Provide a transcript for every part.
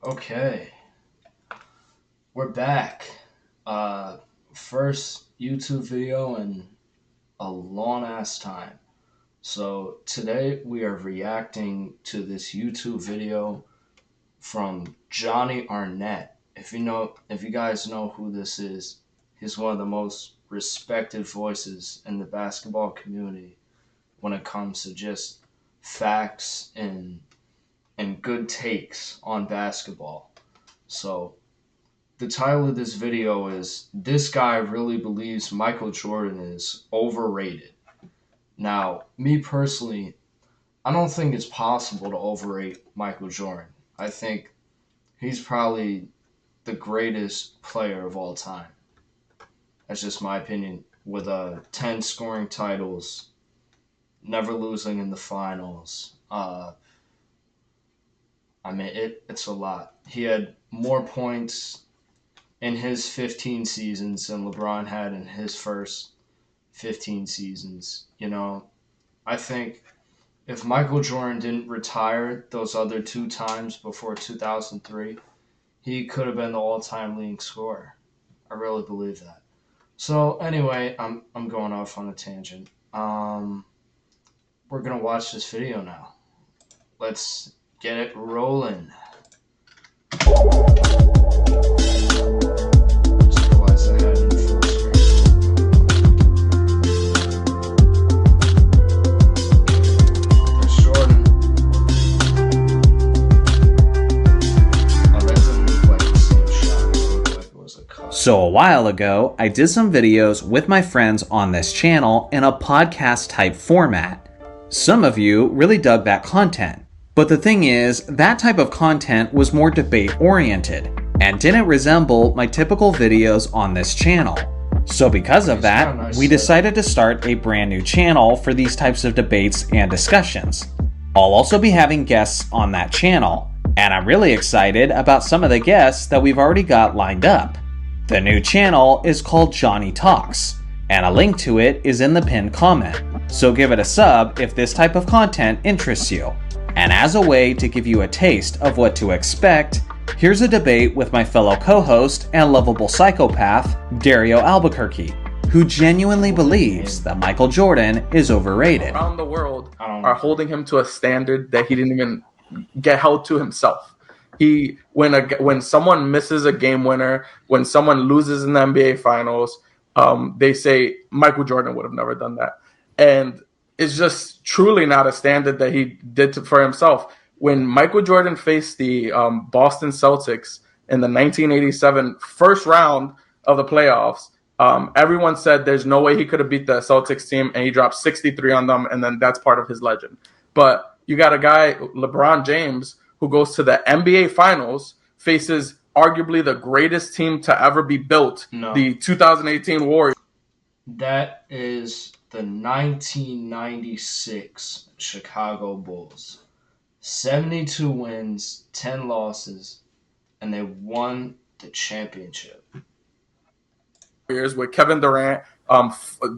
Okay, we're back. First YouTube video in a long ass time. So today we are reacting to this YouTube video from Jonny Arnett. If you guys know who this is, he's one of the most respected voices in the basketball community when it comes to just facts and good takes on basketball. So the title of this video is This Guy Really Believes Michael Jordan is Overrated. Now, me personally, I don't think it's possible to overrate Michael Jordan. I think he's probably the greatest player of all time. That's just my opinion. With 10 scoring titles, never losing in the finals. It's a lot. He had more points in his 15 seasons than LeBron had in his first 15 seasons. I think if Michael Jordan didn't retire those other two times before 2003, he could have been the all-time leading scorer. I really believe that. So anyway, I'm going off on a tangent. We're gonna watch this video now. Let's get it rolling. So a while ago, I did some videos with my friends on this channel in a podcast type format. Some of you really dug that content. But the thing is, that type of content was more debate oriented and didn't resemble my typical videos on this channel. So because of that, we decided to start a brand new channel for these types of debates and discussions. I'll also be having guests on that channel, and I'm really excited about some of the guests that we've already got lined up. The new channel is called Jonny Talks, and a link to it is in the pinned comment, so give it a sub if this type of content interests you. And as a way to give you a taste of what to expect, here's a debate with my fellow co-host and lovable psychopath, Dario Albuquerque, who genuinely believes that Michael Jordan is overrated. Around the world are holding him to a standard that he didn't even get held to himself. When someone misses a game winner, when someone loses in the NBA Finals, they say Michael Jordan would have never done that, and it's just truly not a standard that he did for himself. When Michael Jordan faced the Boston Celtics in the 1987 first round of the playoffs, everyone said there's no way he could have beat the Celtics team, and he dropped 63 on them, and then that's part of his legend. But you got a guy, LeBron James, who goes to the NBA Finals, faces arguably the greatest team to ever be built, the 2018 Warriors. That is the 1996 Chicago Bulls. 72 wins, 10 losses, and they won the championship. With Kevin Durant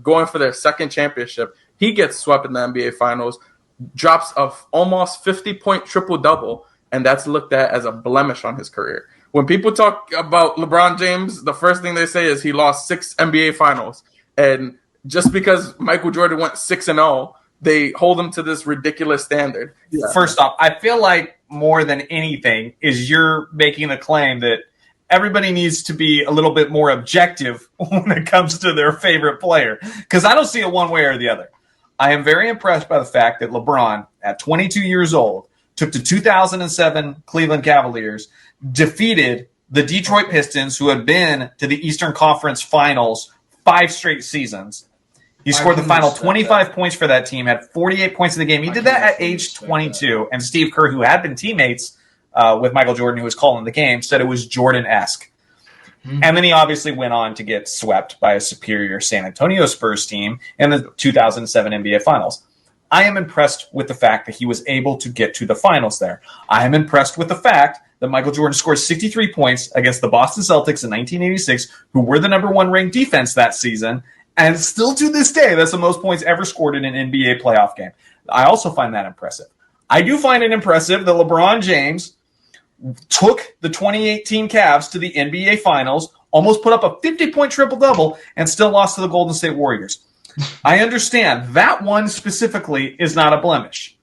going for their second championship, he gets swept in the NBA Finals, drops of almost 50-point triple-double, and that's looked at as a blemish on his career. When people talk about LeBron James, the first thing they say is he lost 6 NBA Finals. And just because Michael Jordan went 6-0, they hold him to this ridiculous standard. Yeah. First off, I feel like more than anything is you're making the claim that everybody needs to be a little bit more objective when it comes to their favorite player. Because I don't see it one way or the other. I am very impressed by the fact that LeBron, at 22 years old, took the 2007 Cleveland Cavaliers, defeated the Detroit Pistons, who had been to the Eastern Conference Finals 5 straight seasons. He scored the final 25 points for that team, had 48 points in the game. He did that at age 22. And Steve Kerr, who had been teammates with Michael Jordan, who was calling the game, said it was Jordan-esque. And then he obviously went on to get swept by a superior San Antonio Spurs team in the 2007 NBA Finals. I am impressed with the fact that he was able to get to the finals there. I am impressed with the fact that Michael Jordan scored 63 points against the Boston Celtics in 1986, who were the number 1 ranked defense that season. And still to this day, that's the most points ever scored in an NBA playoff game. I also find that impressive. I do find it impressive that LeBron James took the 2018 Cavs to the NBA Finals, almost put up a 50-point triple-double, and still lost to the Golden State Warriors. I understand that one specifically is not a blemish.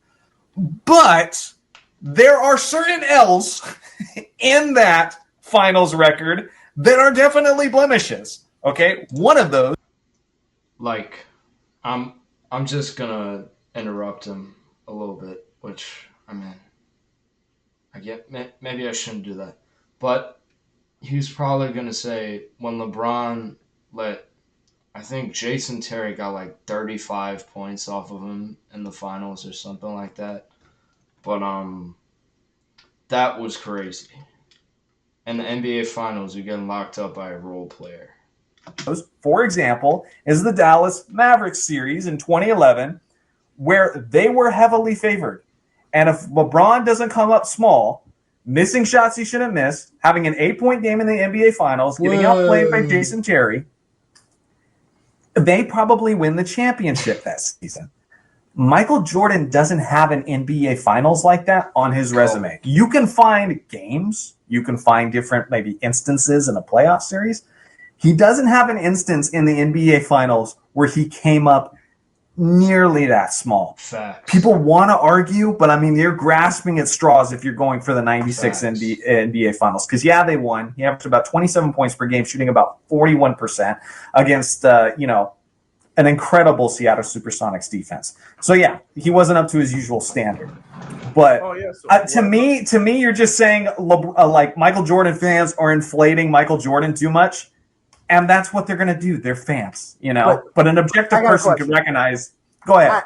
But there are certain L's in that finals record that are definitely blemishes. Okay? One of those. Like, I'm just gonna interrupt him a little bit, which I mean, I get maybe I shouldn't do that, but he's probably gonna say when LeBron let, I think Jason Terry got like 35 points off of him in the finals or something like that. But that was crazy. In the NBA finals, you're getting locked up by a role player. For example, is the Dallas Mavericks series in 2011, where they were heavily favored. And if LeBron doesn't come up small, missing shots he shouldn't miss, having an 8-point game in the NBA Finals, getting outplayed by Jason Terry, they probably win the championship that season. Michael Jordan doesn't have an NBA Finals like that on his resume. You can find games, you can find different maybe instances in a playoff series. He doesn't have an instance in the NBA Finals where he came up nearly that small. Facts. People want to argue, but I mean, you're grasping at straws if you're going for the 96 NBA Finals. Because, yeah, they won. He averaged about 27 points per game, shooting about 41% against, an incredible Seattle Supersonics defense. So, yeah, he wasn't up to his usual standard. But to me, you're just saying like Michael Jordan fans are inflating Michael Jordan too much. And that's what they're going to do. They're fans, you know. But an objective person can recognize. Go ahead.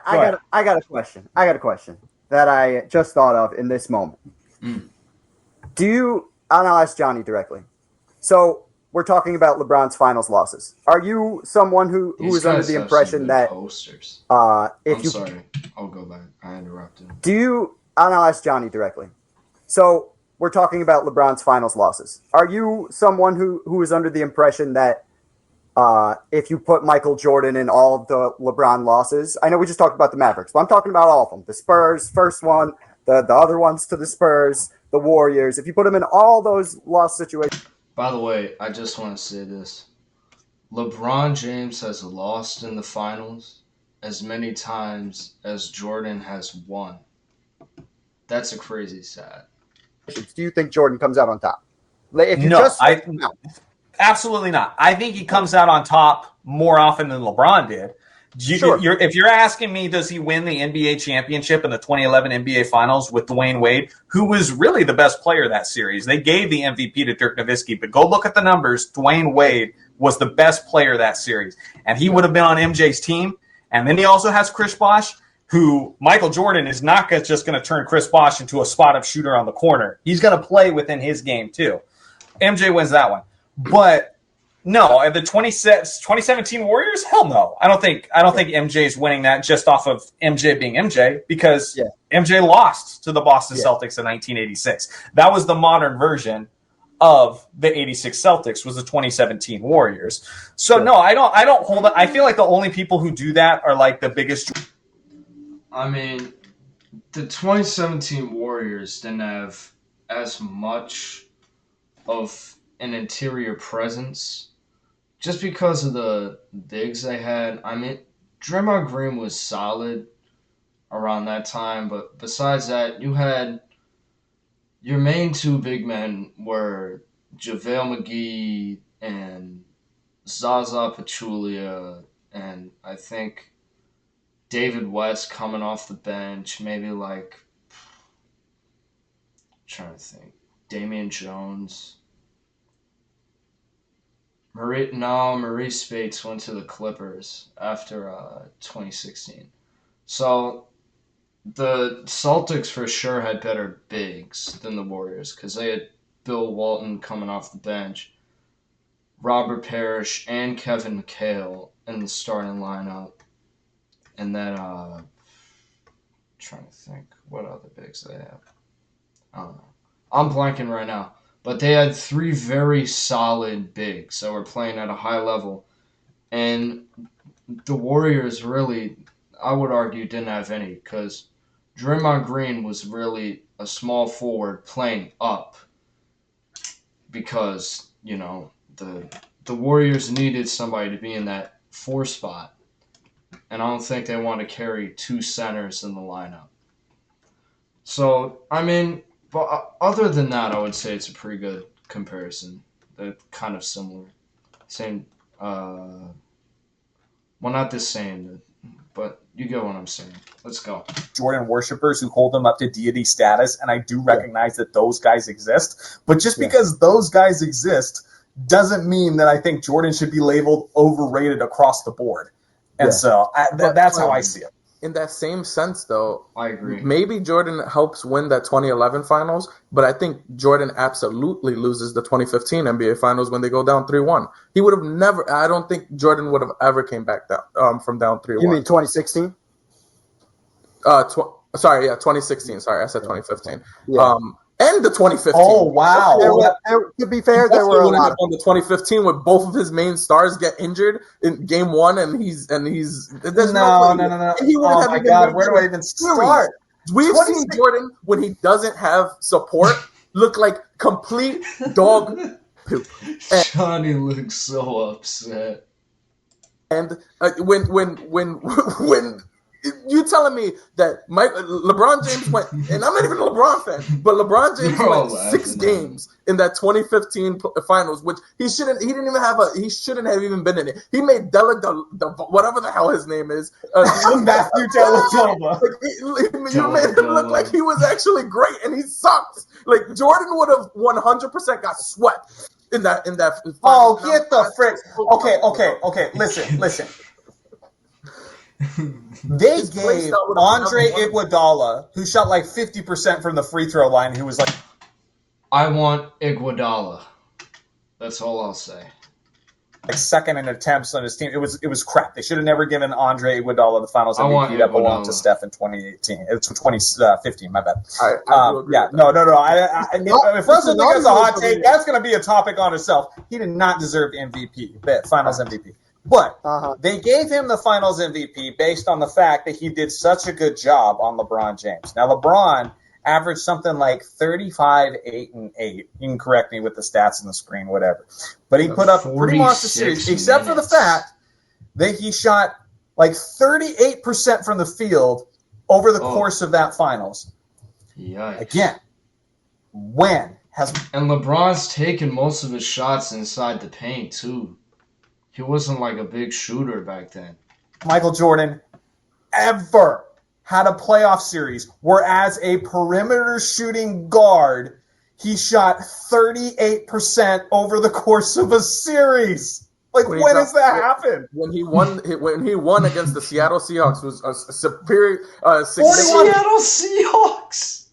I got a question. I got a question that I just thought of in this moment. I'll ask Jonny directly. So we're talking about LeBron's finals losses. Are you someone who is under the impression that posters? I'll go back. I interrupted. I'll ask Jonny directly. So we're talking about LeBron's finals losses. Are you someone who is under the impression that if you put Michael Jordan in all of the LeBron losses, I know we just talked about the Mavericks, but I'm talking about all of them. The Spurs, first one, the other ones to the Spurs, the Warriors. If you put them in all those loss situations. By the way, I just want to say this. LeBron James has lost in the finals as many times as Jordan has won. That's a crazy stat. Do you think Jordan comes out on top? Absolutely not. I think he comes out on top more often than LeBron did. If you're asking me, does he win the NBA championship in the 2011 NBA Finals with Dwayne Wade, who was really the best player that series? They gave the MVP to Dirk Nowitzki, but go look at the numbers. Dwayne Wade was the best player that series, and he would have been on MJ's team. And then he also has Chris Bosh, who Michael Jordan is not just going to turn Chris Bosh into a spot-up shooter on the corner. He's going to play within his game too. MJ wins that one. But no, the 2017 Warriors, hell no. I don't think MJ's winning that just off of MJ being MJ, because MJ lost to the Boston Celtics in 1986. That was the modern version of the 86 Celtics, was the 2017 Warriors. So no, I don't hold it. I feel like the only people who do that are like the biggest. I mean, the 2017 Warriors didn't have as much of an interior presence just because of the bigs they had. I mean, Draymond Green was solid around that time, but besides that, you had your main two big men were JaVale McGee and Zaza Pachulia, and I think David West coming off the bench, maybe like, I'm trying to think, Damian Jones. Maurice Spates went to the Clippers after 2016. So the Celtics for sure had better bigs than the Warriors because they had Bill Walton coming off the bench, Robert Parrish, and Kevin McHale in the starting lineup. And then, trying to think, what other bigs they have? I don't know. I'm blanking right now. But they had three very solid bigs that were playing at a high level. And the Warriors really, I would argue, didn't have any because Draymond Green was really a small forward playing up because the Warriors needed somebody to be in that 4 spot, and I don't think they want to carry 2 centers in the lineup. So I mean, but other than that, I would say it's a pretty good comparison. They're kind of similar, same. Well, not the same, but you get what I'm saying. Let's go. Jordan worshippers who hold him up to deity status, and I do recognize that those guys exist. But just because those guys exist doesn't mean that I think Jordan should be labeled overrated across the board. And so that's how I see it. In that same sense, though, I agree. Maybe Jordan helps win that 2011 finals, but I think Jordan absolutely loses the 2015 NBA finals when they go down 3-1. He would have never. I don't think Jordan would have ever came back down from down 3-1. You mean 2016? 2016. Sorry, I said 2015. Yeah. And the 2015. Oh, wow. To be fair, there were a lot of on the 2015 with both of his main stars get injured in game 1, and he's No. He wouldn't have my even God, been where do I even start? We've seen Jordan when he doesn't have support look like complete dog poop. Jonny looks so upset. And when you telling me that LeBron James went, and I'm not even a LeBron fan, but LeBron James went 6 games in that 2015 finals, which he shouldn't have even been in it. He made whatever the hell his name is, Matthew Dellavedova. You made him look like he was actually great, and he sucks. Like Jordan would have 100% got swept in that. Oh, get the frick! Okay. Listen. They gave Andre Iguodala, who shot like 50% from the free throw line, who was like, I want Iguodala. That's all I'll say. Like second in attempts on his team. It was crap. They should have never given Andre Iguodala the Finals MVP that belonged to Steph in 2018. It's 2015. My bad. No. If Russell thinks that's a hot take, that's going to be a topic on itself. He did not deserve MVP, Finals MVP. But they gave him the Finals MVP based on the fact that he did such a good job on LeBron James. Now, LeBron averaged something like 35, 8, and 8. You can correct me with the stats on the screen, whatever. But he put up pretty much the series, except for the fact that he shot like 38% from the field over the course of that Finals. Yikes. Again, and LeBron's taken most of his shots inside the paint, too. He wasn't like a big shooter back then. Michael Jordan ever had a playoff series where as a perimeter shooting guard, he shot 38% over the course of a series? Like, when has that happened? When he won against the Seattle Seahawks was a superior. Seattle Seahawks.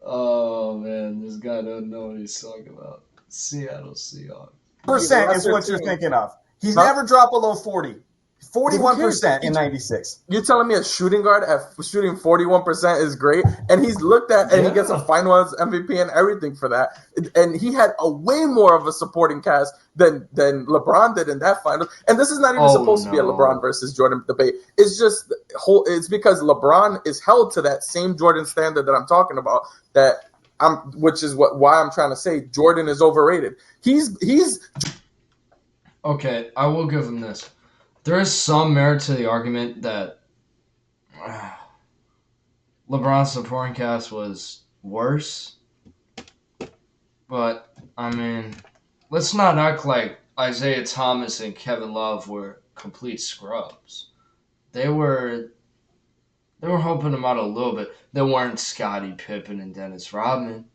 Oh man, this guy doesn't know what he's talking about. Seattle Seahawks. Percent is what you're thinking of. He's never dropped below 40. 41% in 96. You're telling me a shooting guard at shooting 41% is great, and he's looked at and he gets a Finals MVP and everything for that. And he had a way more of a supporting cast than LeBron did in that final. And this is not even supposed to be a LeBron versus Jordan debate. It's just it's because LeBron is held to that same Jordan standard that I'm talking about. Which is why I'm trying to say Jordan is overrated. He's okay. I will give him this. There is some merit to the argument that LeBron's supporting cast was worse, but I mean, let's not act like Isaiah Thomas and Kevin Love were complete scrubs. They were helping him out a little bit. They weren't Scottie Pippen and Dennis Rodman,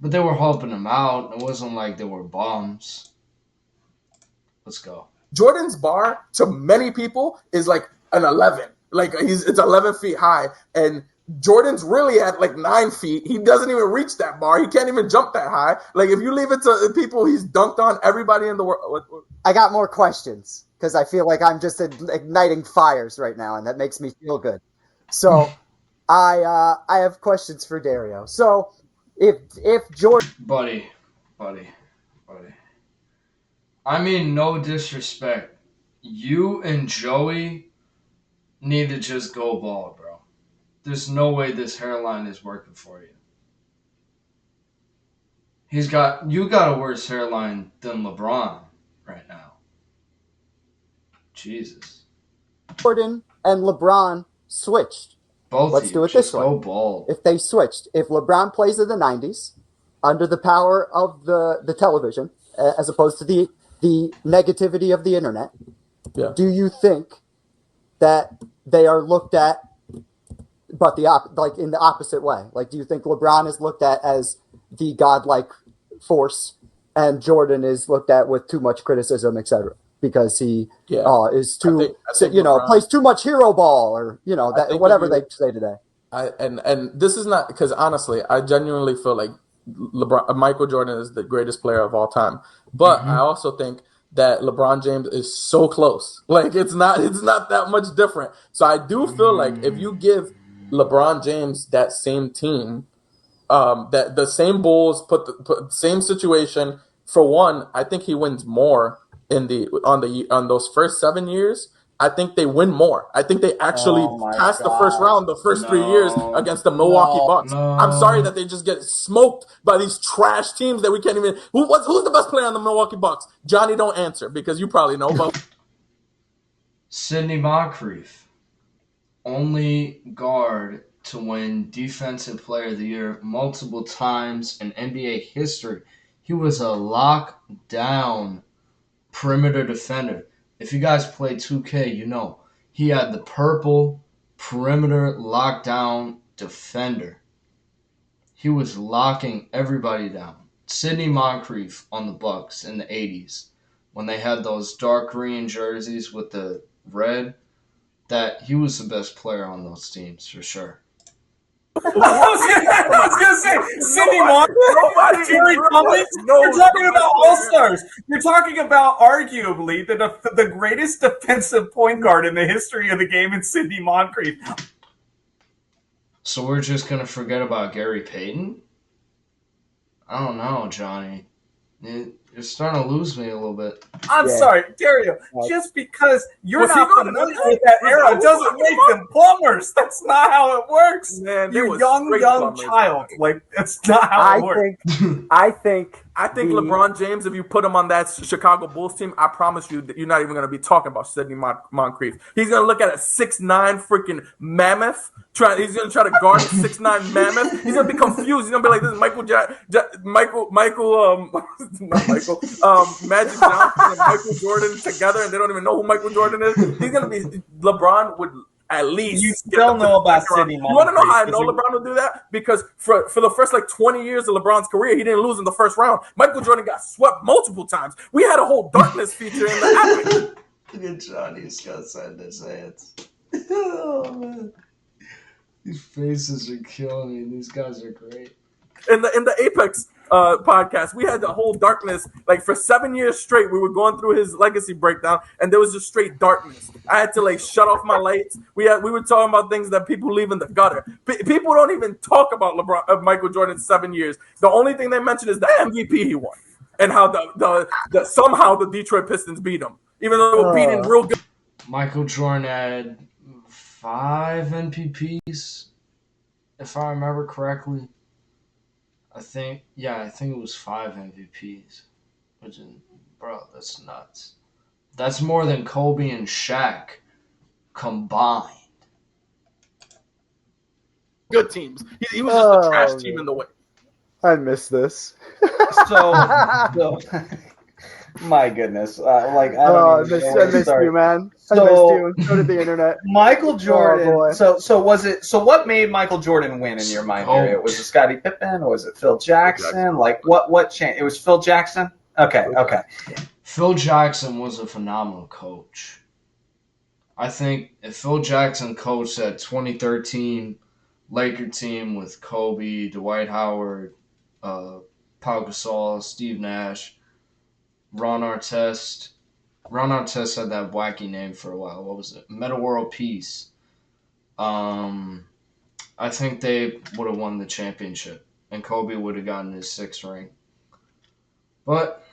but they were helping him out. It wasn't like they were bums. Let's go. Jordan's bar to many people is like an 11. Like it's 11 feet high, and Jordan's really at like 9 feet. He doesn't even reach that bar. He can't even jump that high. Like if you leave it to people, he's dunked on everybody in the world. I got more questions because I feel like I'm just igniting fires right now, and that makes me feel good. So I have questions for Dario. So if Jordan, buddy. I mean, no disrespect. You and Joey need to just go ball, bro. There's no way this hairline is working for you. You got a worse hairline than LeBron right now. Jesus. Jordan and LeBron switched. Both Let's of you do it just this way. go bald. If they switched, if LeBron plays in the 90s under the power of the television, as opposed to the negativity of the internet, do you think that they are looked at, but like in the opposite way? Like, do you think LeBron is looked at as the godlike force, and Jordan is looked at with too much criticism, etc., because he is too, I think LeBron, plays too much hero ball, or that whatever they say today. And this is not because honestly, I genuinely feel like Michael Jordan is the greatest player of all time, but I also think that LeBron James is so close. Like it's not that much different. So I do feel like if you give LeBron James that same team, that the same Bulls put same situation, for one, I think he wins more on those first 7 years. I think they win more. I think they actually pass the first round the first 3 years against the Milwaukee Bucks. I'm sorry that they just get smoked by these trash teams that we can't even. Who's the best player on the Milwaukee Bucks? Johnny, don't answer because you probably know. But Sidney Moncrief, only guard to win Defensive Player of the Year multiple times in NBA history. He was a lockdown perimeter defender. If you guys play 2K, you know he had the purple perimeter lockdown defender. He was locking everybody down. Sidney Moncrief on the Bucks in the 80s when they had those dark green jerseys with the red, that he was the best player on those teams for sure. I was gonna say, Sidney Moncrief, Jerry Cummings. You're talking about all-stars. You're talking about arguably the greatest defensive point guard in the history of the game in Sidney Moncrief. So we're just gonna forget about Gary Payton? I don't know, Johnny. You're starting to lose me a little bit. I'm sorry, Dario. Just because you're not familiar with that era doesn't make them plumbers. That's not how it works. Man, you're young child. Like that's not how it works. I think LeBron James, if you put him on that Chicago Bulls team, I promise you that you're not even going to be talking about Sidney Moncrief. He's going to look at a 6'9" freaking mammoth. He's going to try to guard a 6'9" mammoth. He's going to be confused. He's going to be like, this is Magic Johnson and Michael Jordan together, and they don't even know who Michael Jordan is. He's going to be LeBron would. At least you still know about Sidney Moncrief. You want to know how I know LeBron will do that? Because for the first 20 years of LeBron's career, he didn't lose in the first round. Michael Jordan got swept multiple times. We had a whole darkness feature in the epic. Look at Johnny's got inside his hands. Oh man, these faces are killing me. These guys are great. In the Apex podcast, we had the whole darkness. Like for 7 years straight, we were going through his legacy breakdown, and there was just straight darkness. I had to shut off my lights. We were talking about things that people leave in the gutter. People don't even talk about Michael Jordan's 7 years. The only thing they mention is the MVP he won, and how somehow the Detroit Pistons beat him, even though they were beating real good. Michael Jordan had 5 MVPs, if I remember correctly. I think it was 5 MVPs. Which is, bro, that's nuts. That's more than Kobe and Shaq combined. Good teams. He was just a trash team in the way. I miss this. So my goodness. I missed you, man. I missed you. So did the internet. Michael Jordan. So what made Michael Jordan win in your mind here? Was it Scottie Pippen or was it Phil Jackson? Like what changed? It was Phil Jackson? Okay. Phil Jackson was a phenomenal coach. I think if Phil Jackson coached that 2013 Laker team with Kobe, Dwight Howard, Pau Gasol, Steve Nash, Ron Artest. Ron Artest had that wacky name for a while. What was it? Meta World Peace. I think they would have won the championship, and Kobe would have gotten his 6th ring. But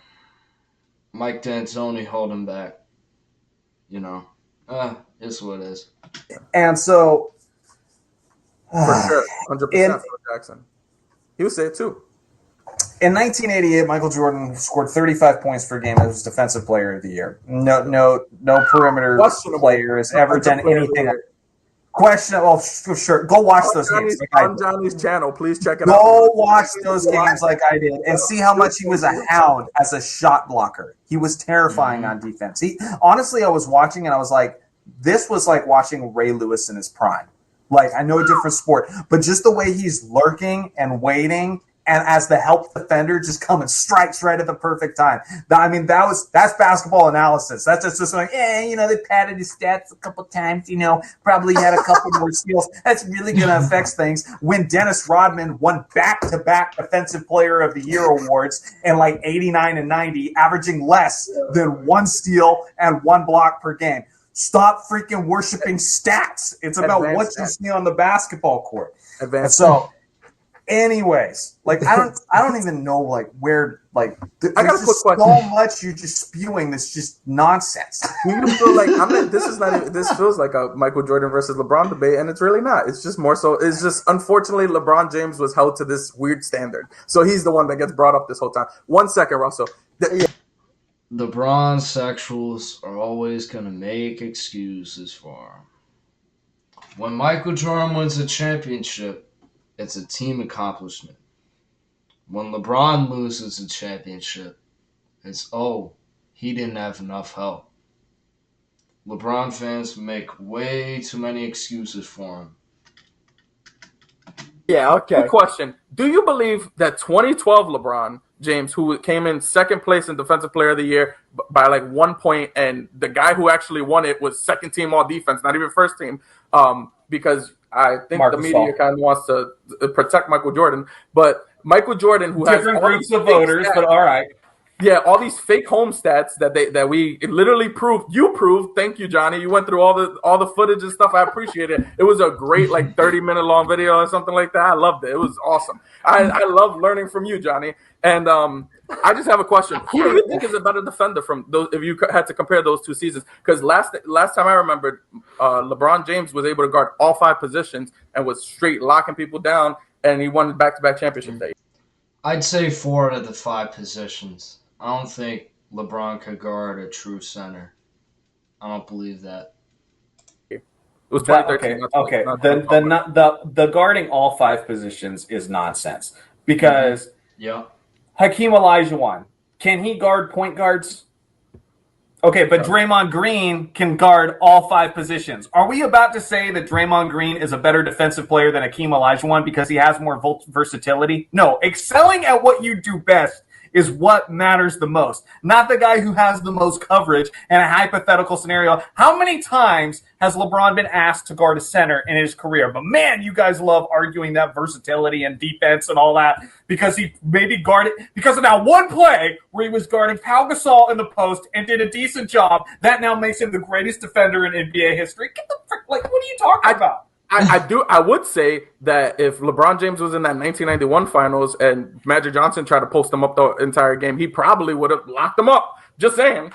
Mike D'Antoni held him back. It's what it is. And so, For sure, 100% in Phil Jackson. He would say it too. in 1988, Michael Jordan scored 35 points per game as Defensive Player of the Year. No perimeter Questionable player has ever Defensive done Player of the anything. Year. Questionable. Oh, sure. Go watch those games. On Johnny's channel, please check it out. Go watch those games like I did and see how much he was a hound as a shot blocker. He was terrifying on defense. Honestly, I was watching and I was like, this was like watching Ray Lewis in his prime. Like, I know a different sport, but just the way he's lurking and waiting and as the help defender just coming strikes right at the perfect time. I mean, that's basketball analysis. That's just like, they padded his stats a couple times, probably had a couple more steals. That's really going to affect things. When Dennis Rodman won back-to-back Defensive Player of the Year awards in like 89 and 90, averaging less than 1 steal and 1 block per game. Stop freaking worshiping stats. It's about what you see on the basketball court. And so, anyways, like I don't even know like where like there's I got a quick just so question. much you're just spewing that's just nonsense. Do you feel like this feels like a Michael Jordan versus LeBron debate, and it's really not. It's just more so. It's just unfortunately LeBron James was held to this weird standard, so he's the one that gets brought up this whole time. 1 second, Russell. The bronzexuals are always going to make excuses for him. When Michael Jordan wins a championship, it's a team accomplishment. When LeBron loses a championship, it's, he didn't have enough help. LeBron fans make way too many excuses for him. Yeah, okay. Quick question. Do you believe that 2012 LeBron James, who came in second place in Defensive Player of the Year by like 1 point, and the guy who actually won it was second team all defense, not even first team, because I think the media kind of wants to protect Michael Jordan. But Michael Jordan, who Different has groups of voters, but all right. Yeah, all these fake home stats that we literally proved. You proved. Thank you, Johnny. You went through all the footage and stuff. I appreciate it. It was a great 30-minute long video or something like that. I loved it. It was awesome. I love learning from you, Johnny. And I just have a question. Who do you think is a better defender from those? If you had to compare those 2 seasons, because last time I remembered, LeBron James was able to guard all 5 positions and was straight locking people down, and he won back-to-back championships that year. I'd say 4 out of the 5 positions. I don't think LeBron could guard a true center. I don't believe that. It was 2013. Okay. The guarding all 5 positions is nonsense because Hakeem Olajuwon, can he guard point guards? Okay, but Draymond Green can guard all 5 positions. Are we about to say that Draymond Green is a better defensive player than Hakeem Olajuwon because he has more versatility? No, excelling at what you do best is what matters the most, not the guy who has the most coverage in a hypothetical scenario. How many times has LeBron been asked to guard a center in his career? But man, you guys love arguing that versatility and defense and all that because he maybe guarded because of that one play where he was guarding Pau Gasol in the post and did a decent job. That now makes him the greatest defender in NBA history. Get the frick, what are you talking about? I would say that if LeBron James was in that 1991 finals and Magic Johnson tried to post him up the entire game, he probably would have locked him up. Just saying.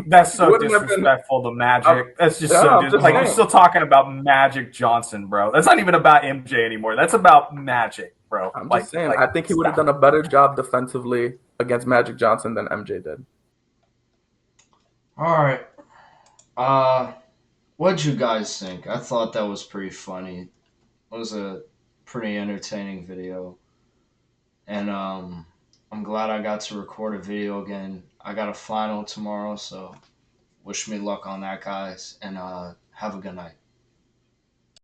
That's so disrespectful to Magic. That's just you're still talking about Magic Johnson, bro. That's not even about MJ anymore. That's about Magic, bro. I'm just saying. I think he would have done a better job defensively against Magic Johnson than MJ did. All right. What'd you guys think? I thought that was pretty funny. It was a pretty entertaining video. And I'm glad I got to record a video again. I got a final tomorrow, so wish me luck on that, guys. And have a good night.